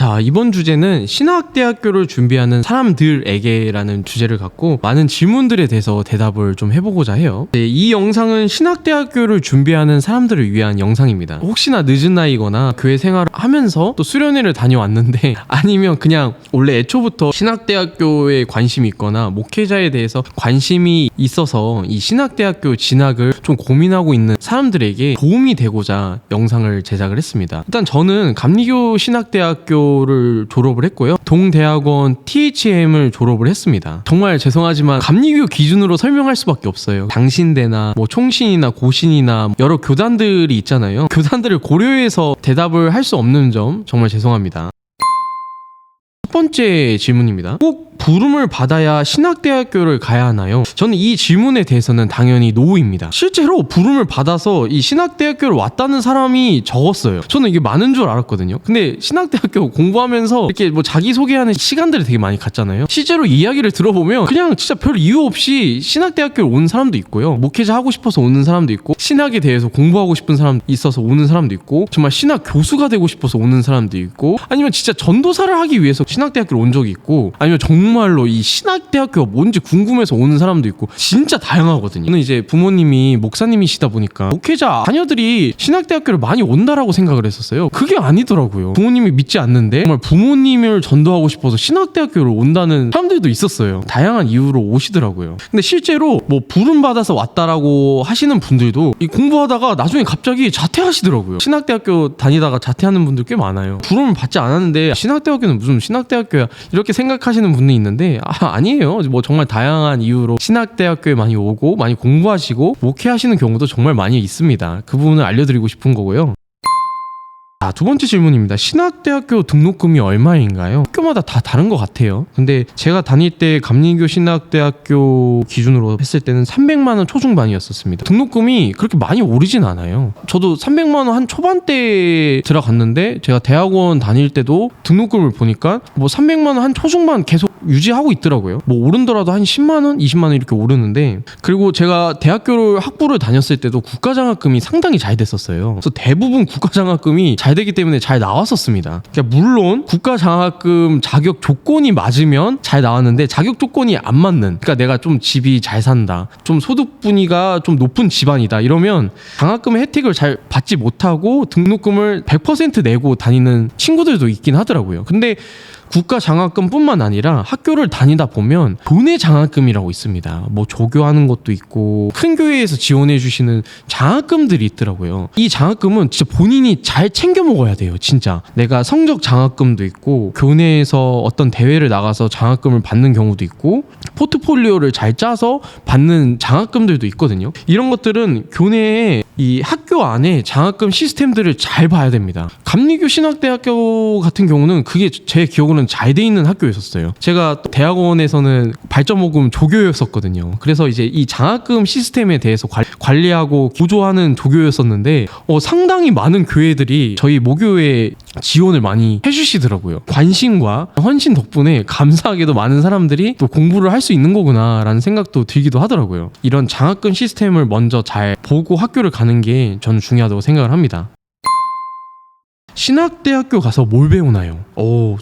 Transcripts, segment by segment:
자, 이번 주제는 신학대학교를 준비하는 사람들에게라는 주제를 갖고 많은 질문들에 대해서 대답을 좀 해보고자 해요. 네, 이 영상은 신학대학교를 준비하는 사람들을 위한 영상입니다. 혹시나 늦은 나이거나 교회 생활을 하면서 또 수련회를 다녀왔는데 아니면 그냥 원래 애초부터 신학대학교에 관심이 있거나 목회자에 대해서 관심이 있어서 이 신학대학교 진학을 좀 고민하고 있는 사람들에게 도움이 되고자 영상을 제작을 했습니다. 일단 저는 감리교 신학대학교를 졸업을 했고요. 동대학원 THM을 졸업을 했습니다. 정말 죄송하지만 감리교 기준으로 설명할 수밖에 없어요. 당신대나 뭐 총신이나 고신이나 여러 교단들이 있잖아요. 교단들을 고려해서 대답을 할 수 없는 점 정말 죄송합니다. 첫 번째 질문입니다. 꼭 부름을 받아야 신학대학교를 가야 하나요? 저는 이 질문에 대해서는 당연히 노입니다. 실제로 부름을 받아서 이 신학대학교를 왔다는 사람이 적었어요. 저는 이게 많은 줄 알았거든요. 근데 신학대학교 공부하면서 이렇게 뭐 자기소개하는 시간들을 되게 많이 갖잖아요. 실제로 이야기를 들어보면 그냥 진짜 별 이유 없이 신학대학교를 온 사람도 있고요. 목회자 하고 싶어서 오는 사람도 있고, 신학에 대해서 공부하고 싶은 사람 있어서 오는 사람도 있고, 정말 신학 교수가 되고 싶어서 오는 사람도 있고, 아니면 진짜 전도사를 하기 위해서 신학대학교를 온 적이 있고, 아니면 정말로 이 신학대학교가 뭔지 궁금해서 오는 사람도 있고, 진짜 다양하거든요. 저는 이제 부모님이 목사님이시다 보니까 목회자 자녀들이 신학대학교를 많이 온다라고 생각을 했었어요. 그게 아니더라고요. 부모님이 믿지 않는데 정말 부모님을 전도하고 싶어서 신학대학교를 온다는 사람들도 있었어요. 다양한 이유로 오시더라고요. 근데 실제로 뭐 부름 받아서 왔다라고 하시는 분들도 이 공부하다가 나중에 갑자기 자퇴하시더라고요. 신학대학교 다니다가 자퇴하는 분들 꽤 많아요. 부름을 받지 않았는데 신학대학교는 무슨 신학대학교야 이렇게 생각하시는 분이 있는데 아니에요. 뭐 정말 다양한 이유로 신학대학교에 많이 오고 많이 공부하시고 목회하시는 경우도 정말 많이 있습니다. 그 부분을 알려드리고 싶은 거고요. 자, 두 번째 질문입니다. 신학대학교 등록금이 얼마인가요? 학교마다 다 다른 것 같아요. 근데 제가 다닐 때 감리교 신학대학교 기준으로 했을 때는 300만 원 초중반이었었습니다. 등록금이 그렇게 많이 오르진 않아요. 저도 300만 원 한 초반대에 들어갔는데 제가 대학원 다닐 때도 등록금을 보니까 뭐 300만 원 한 초중반 계속 유지하고 있더라고요. 뭐 오른더라도 한 10만 원, 20만 원 이렇게 오르는데, 그리고 제가 대학교를 학부를 다녔을 때도 국가장학금이 상당히 잘 됐었어요. 그래서 대부분 국가장학금이 잘 되기 때문에 잘 나왔었습니다. 그러니까 물론 국가장학금 자격 조건이 맞으면 잘 나왔는데 자격 조건이 안 맞는, 그러니까 내가 좀 집이 잘 산다, 좀 소득 분위기가 좀 높은 집안이다 이러면 장학금의 혜택을 잘 받지 못하고 등록금을 100% 내고 다니는 친구들도 있긴 하더라고요. 근데 국가 장학금뿐만 아니라 학교를 다니다 보면 교내 장학금이라고 있습니다. 뭐 조교하는 것도 있고 큰 교회에서 지원해 주시는 장학금들이 있더라고요. 이 장학금은 진짜 본인이 잘 챙겨 먹어야 돼요. 진짜 내가 성적 장학금도 있고, 교내에서 어떤 대회를 나가서 장학금을 받는 경우도 있고, 포트폴리오를 잘 짜서 받는 장학금들도 있거든요. 이런 것들은 교내에 이 학교 안에 장학금 시스템들을 잘 봐야 됩니다. 감리교 신학대학교 같은 경우는 그게 제 기억으로는 잘 돼 있는 학교였었어요. 제가 대학원에서는 발전모금 조교였었거든요. 그래서 이제 이 장학금 시스템에 대해서 관리하고 구조하는 조교였었는데 상당히 많은 교회들이 저희 모교에 지원을 많이 해주시더라고요. 관심과 헌신 덕분에 감사하게도 많은 사람들이 또 공부를 할 수 있는 거구나 라는 생각도 들기도 하더라고요. 이런 장학금 시스템을 먼저 잘 보고 학교를 가는 게 저는 중요하다고 생각을 합니다. 신학대학교 가서 뭘 배우나요?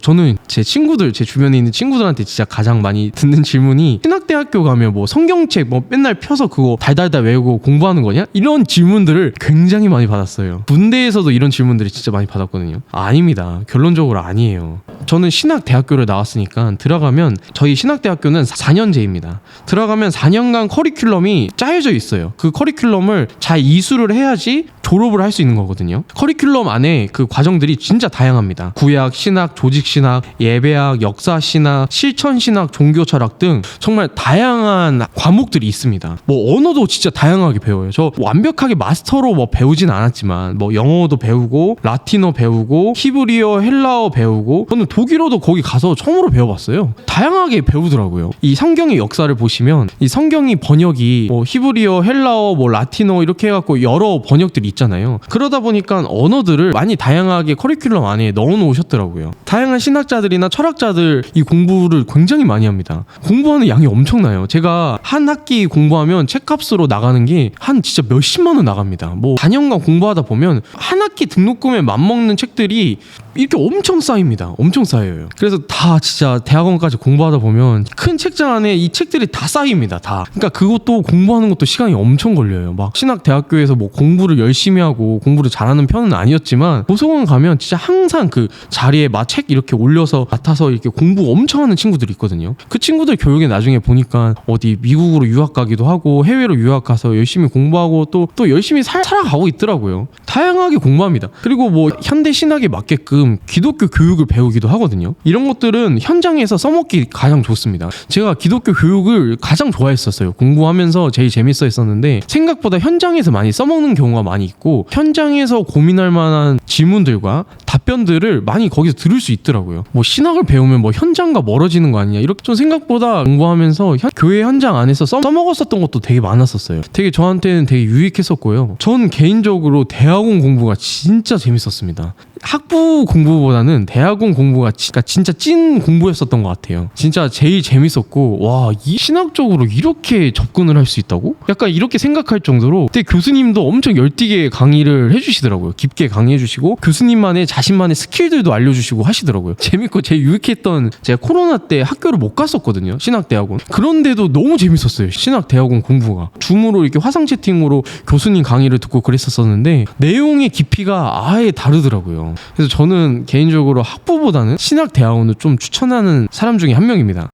저는 제 주변에 있는 친구들한테 진짜 가장 많이 듣는 질문이, 신학대학교 가면 뭐 성경책 뭐 맨날 펴서 그거 달달달 외우고 공부하는 거냐? 이런 질문들을 굉장히 많이 받았어요. 군대에서도 이런 질문들이 진짜 많이 받았거든요. 아닙니다. 결론적으로 아니에요. 저는 신학대학교를 나왔으니까 들어가면, 저희 신학대학교는 4년제입니다. 들어가면 4년간 커리큘럼이 짜여져 있어요. 그 커리큘럼을 잘 이수를 해야지 졸업을 할 수 있는 거거든요. 커리큘럼 안에 그 과정들이 진짜 다양합니다. 구약, 신학, 조직신학, 예배학, 역사신학, 실천신학, 종교철학 등 정말 다양한 과목들이 있습니다. 뭐 언어도 진짜 다양하게 배워요. 저 완벽하게 마스터로 뭐 배우진 않았지만 뭐 영어도 배우고, 라틴어 배우고, 히브리어, 헬라어 배우고, 저는 독일어도 거기 가서 처음으로 배워봤어요. 다양하게 배우더라고요. 이 성경의 역사를 보시면 이 성경이 번역이 뭐 히브리어, 헬라어, 뭐 라틴어 이렇게 해갖고 여러 번역들이 있잖아요. 그러다 보니까 언어들을 많이 다양하게 커리큘럼 안에 넣어 놓으셨더라고요. 다양한 신학자들이나 철학자들 이 공부를 굉장히 많이 합니다. 공부하는 양이 엄청나요. 제가 한 학기 공부하면 책값으로 나가는 게 한 진짜 몇십만 원 나갑니다. 뭐 4년간 공부하다 보면 한 학기 등록금에 맞먹는 책들이 이렇게 엄청 쌓입니다. 엄청 쌓여요. 그래서 다 진짜 대학원까지 공부하다 보면 큰 책장 안에 이 책들이 다 쌓입니다. 다. 그러니까 그것도 공부하는 것도 시간이 엄청 걸려요. 막 신학대학교에서 뭐 공부를 열심히 하고 공부를 잘하는 편은 아니었지만 도서관 가면 진짜 항상 그 자리에 막 책 이렇게 올려서 맡아서 이렇게 공부 엄청 하는 친구들이 있거든요. 그 친구들 교육에 나중에 보니까 어디 미국으로 유학 가기도 하고 해외로 유학 가서 열심히 공부하고 또 열심히 살아가고 있더라고요. 다양하게 공부합니다. 그리고 뭐 현대 신학에 맞게끔 기독교 교육을 배우기도 하거든요. 이런 것들은 현장에서 써먹기 가장 좋습니다. 제가 기독교 교육을 가장 좋아했었어요. 공부하면서 제일 재밌어 했었는데 생각보다 현장에서 많이 써먹는 경우가 많이 있고 현장에서 고민할 만한 질문들과 답변들을 많이 거기서 들을 수 있더라고요. 뭐 신학을 배우면 뭐 현장과 멀어지는 거 아니냐 이렇게 좀 생각보다 공부하면서 교회 현장 안에서 써먹었었던 것도 되게 많았었어요. 되게 저한테는 되게 유익했었고요. 전 개인적으로 대학원 공부가 진짜 재밌었습니다. 학부 공부보다는 대학원 공부가 진짜 찐 공부였었던 것 같아요. 진짜 제일 재밌었고 와, 이 신학적으로 이렇게 접근을 할 수 있다고? 약간 이렇게 생각할 정도로 그때 교수님도 엄청 열띠게 강의를 해주시더라고요. 깊게 강의해주시고 교수님만의 자신만의 스킬들도 알려주시고 하시더라고요. 재밌고 제일 유익했던 제가 코로나 때 학교를 못 갔었거든요. 신학대학원. 그런데도 너무 재밌었어요. 신학대학원 공부가. 줌으로 이렇게 화상 채팅으로 교수님 강의를 듣고 그랬었는데 내용의 깊이가 아예 다르더라고요. 그래서 저는 개인적으로 학부보다는 신학대학원을 좀 추천하는 사람 중에 한 명입니다.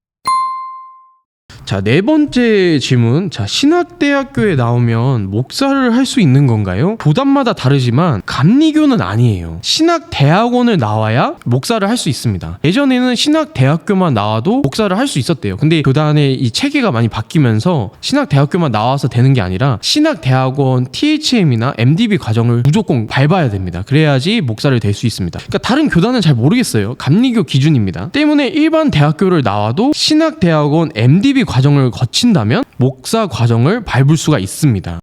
자, 네 번째 질문. 자, 신학대학교에 나오면 목사를 할 수 있는 건가요? 교단마다 다르지만 감리교는 아니에요. 신학대학원을 나와야 목사를 할 수 있습니다. 예전에는 신학대학교만 나와도 목사를 할 수 있었대요. 근데 교단의 이 체계가 많이 바뀌면서 신학대학교만 나와서 되는 게 아니라 신학대학원 THM이나 MDB 과정을 무조건 밟아야 됩니다. 그래야지 목사를 될 수 있습니다. 그러니까 다른 교단은 잘 모르겠어요. 감리교 기준입니다. 때문에 일반 대학교를 나와도 신학대학원 MDB 과정을 거친다면 목사 과정을 밟을 수가 있습니다.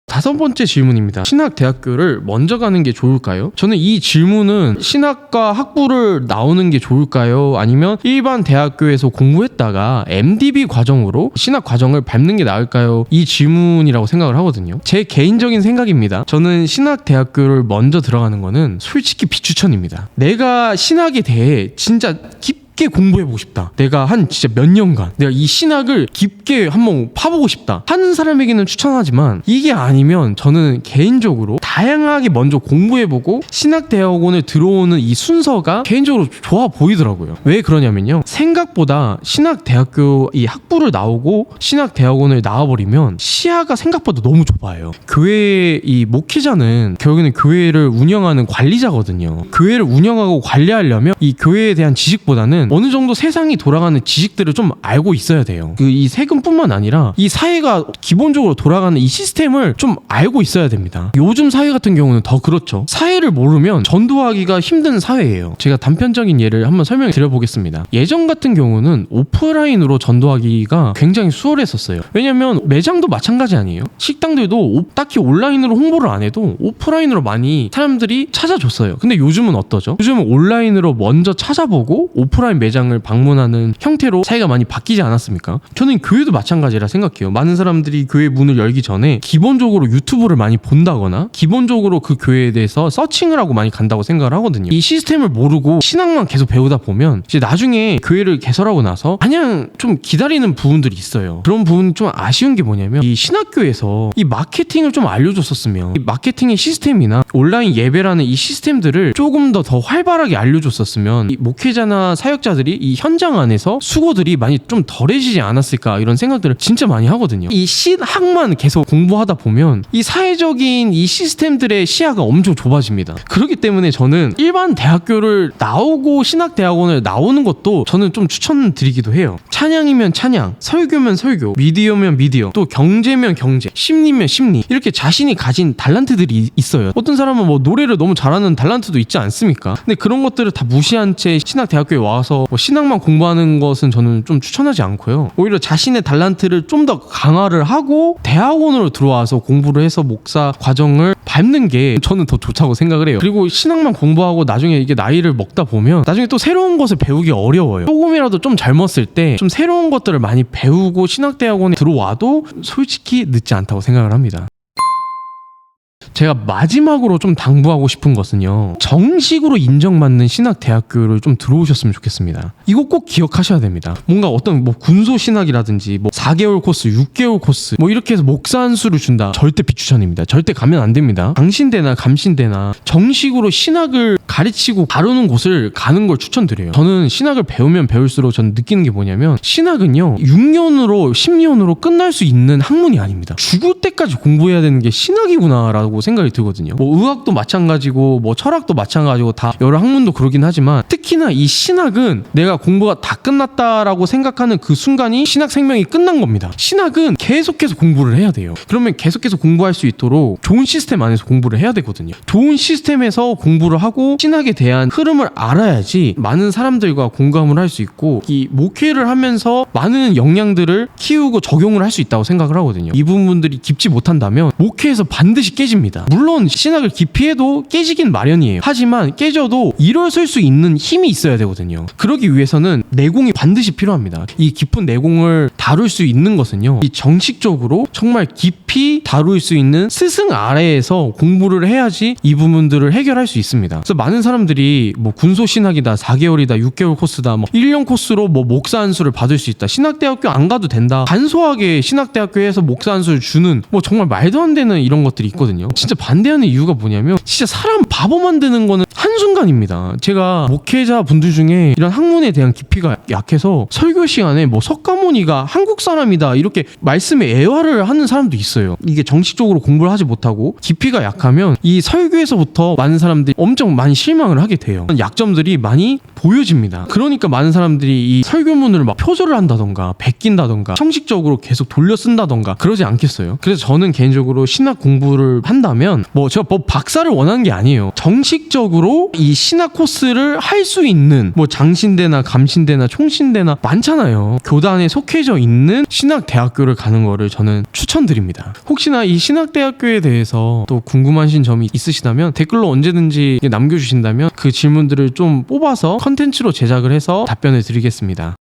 다섯 번째 질문입니다. 신학대학교를 먼저 가는 게 좋을까요? 저는 이 질문은 신학과 학부를 나오는 게 좋을까요? 아니면 일반 대학교에서 공부했다가 MDB 과정으로 신학 과정을 밟는 게 나을까요? 이 질문이라고 생각을 하거든요. 제 개인적인 생각입니다. 저는 신학대학교를 먼저 들어가는 거는 솔직히 비추천입니다. 내가 신학에 대해 진짜 깊게 공부해보고 싶다. 내가 한 진짜 몇 년간 내가 이 신학을 깊게 한번 파보고 싶다 하는 사람에게는 추천하지만 이게 아니면 저는 개인적으로 다양하게 먼저 공부해보고 신학대학원을 들어오는 이 순서가 개인적으로 좋아 보이더라고요. 왜 그러냐면요, 생각보다 신학대학교 이 학부를 나오고 신학대학원을 나와버리면 시야가 생각보다 너무 좁아요. 교회의 이 목회자는 결국에는 교회를 운영하는 관리자거든요. 교회를 운영하고 관리하려면 이 교회에 대한 지식보다는 어느 정도 세상이 돌아가는 지식들을 좀 알고 있어야 돼요. 이 세금뿐만 아니라 이 사회가 기본적으로 돌아가는 이 시스템을 좀 알고 있어야 됩니다. 요즘 사회 같은 경우는 더 그렇죠. 사회를 모르면 전도하기가 힘든 사회예요. 제가 단편적인 예를 한번 설명해 드려보겠습니다. 예전 같은 경우는 오프라인으로 전도하기가 굉장히 수월했었어요. 왜냐면 매장도 마찬가지 아니에요? 식당들도 딱히 온라인으로 홍보를 안 해도 오프라인으로 많이 사람들이 찾아줬어요. 근데 요즘은 어떠죠? 요즘은 온라인으로 먼저 찾아보고 오프라인 매장을 방문하는 형태로 사회가 많이 바뀌지 않았습니까? 저는 교회도 마찬가지라 생각해요. 많은 사람들이 교회 문을 열기 전에 기본적으로 유튜브를 많이 본다거나 기본적으로 그 교회에 대해서 서칭을 하고 많이 간다고 생각을 하거든요. 이 시스템을 모르고 신학만 계속 배우다 보면 이제 나중에 교회를 개설하고 나서 그냥 좀 기다리는 부분들이 있어요. 그런 부분이 좀 아쉬운 게 뭐냐면 이 신학교에서 이 마케팅을 좀 알려줬었으면, 이 마케팅의 시스템이나 온라인 예배라는 이 시스템들을 조금 더 활발하게 알려줬었으면 이 목회자나 사역자들이 이 현장 안에서 수고들이 많이 좀 덜해지지 않았을까, 이런 생각들을 진짜 많이 하거든요. 이 신학만 계속 공부하다 보면 이 사회적인 이 시스템들의 시야가 엄청 좁아집니다. 그렇기 때문에 저는 일반 대학교를 나오고 신학대학원을 나오는 것도 저는 좀 추천드리기도 해요. 찬양이면 찬양, 설교면 설교, 미디어면 미디어, 또 경제면 경제, 심리면 심리, 이렇게 자신이 가진 달란트들이 있어요. 어떤 사람은 뭐 노래를 너무 잘하는 달란트도 있지 않습니까? 근데 그런 것들을 다 무시한 채 신학대학교에 와서 뭐 신학만 공부하는 것은 저는 좀 추천하지 않고요. 오히려 자신의 달란트를 좀 더 강화를 하고 대학원으로 들어와서 공부를 해서 목사 과정을 밟는 게 저는 더 좋다고 생각을 해요. 그리고 신학만 공부하고 나중에 이게 나이를 먹다 보면 나중에 또 새로운 것을 배우기 어려워요. 조금이라도 좀 젊었을 때 좀 새로운 것들을 많이 배우고 신학대학원에 들어와도 솔직히 늦지 않다고 생각을 합니다. 제가 마지막으로 좀 당부하고 싶은 것은요, 정식으로 인정받는 신학대학교를 좀 들어오셨으면 좋겠습니다. 이거 꼭 기억하셔야 됩니다. 뭔가 어떤 뭐 군소 신학이라든지 뭐 4개월 코스, 6개월 코스 뭐 이렇게 해서 목사 한 수를 준다, 절대 비추천입니다. 절대 가면 안 됩니다. 강신대나 감신대나 정식으로 신학을 가르치고 다루는 곳을 가는 걸 추천드려요. 저는 신학을 배우면 배울수록 저는 느끼는 게 뭐냐면, 신학은요 6년으로 10년으로 끝날 수 있는 학문이 아닙니다. 죽을 때까지 공부해야 되는 게 신학이구나 라고 생각이 들거든요. 뭐 의학도 마찬가지고 뭐 철학도 마찬가지고 다 여러 학문도 그러긴 하지만, 특히나 이 신학은 내가 공부가 다 끝났다라고 생각하는 그 순간이 신학 생명이 끝난 겁니다. 신학은 계속해서 공부를 해야 돼요. 그러면 계속해서 공부할 수 있도록 좋은 시스템 안에서 공부를 해야 되거든요. 좋은 시스템에서 공부를 하고 신학에 대한 흐름을 알아야지 많은 사람들과 공감을 할 수 있고, 이 목회를 하면서 많은 역량들을 키우고 적용을 할 수 있다고 생각을 하거든요. 이 부분들이 깊지 못한다면 목회에서 반드시 깨집니다. 물론 신학을 깊이 해도 깨지긴 마련이에요. 하지만 깨져도 일어설 수 있는 힘이 있어야 되거든요. 그러기 위해서는 내공이 반드시 필요합니다. 이 깊은 내공을 다룰 수 있는 것은요, 이 정식적으로 정말 깊이 다룰 수 있는 스승 아래에서 공부를 해야지 이 부분들을 해결할 수 있습니다. 그래서 많은 사람들이 뭐 군소 신학이다, 4개월이다, 6개월 코스다, 뭐 1년 코스로 뭐 목사 한 수를 받을 수 있다, 신학대학교 안 가도 된다, 간소하게 신학대학교에서 목사 한 수를 주는 뭐 정말 말도 안 되는 이런 것들이 있거든요. 진짜 반대하는 이유가 뭐냐면, 진짜 사람 바보 만드는 거는 한순간입니다. 제가 목회자 분들 중에 이런 학문에 대한 깊이가 약해서 설교 시간에 뭐 석가모니가 한국 사람이다 이렇게 말씀에 애화를 하는 사람도 있어요. 이게 정식적으로 공부를 하지 못하고 깊이가 약하면 이 설교에서부터 많은 사람들이 엄청 많이 실망을 하게 돼요. 약점들이 많이 보여집니다. 그러니까 많은 사람들이 이 설교문을 막 표절을 한다던가 베낀다던가 형식적으로 계속 돌려 쓴다던가 그러지 않겠어요? 그래서 저는 개인적으로 신학 공부를 한다면, 뭐 제가 뭐 박사를 원하는 게 아니에요. 정식적으로 이 신학 코스를 할 수 있는 뭐 장신대나 감신대나 총신대나 많잖아요. 교단에 속해져 있는 신학대학교를 가는 거를 저는 추천드립니다. 혹시나 이 신학대학교에 대해서 또 궁금하신 점이 있으시다면 댓글로 언제든지 남겨주신다면 그 질문들을 좀 뽑아서 컨텐츠로 제작을 해서 답변을 드리겠습니다.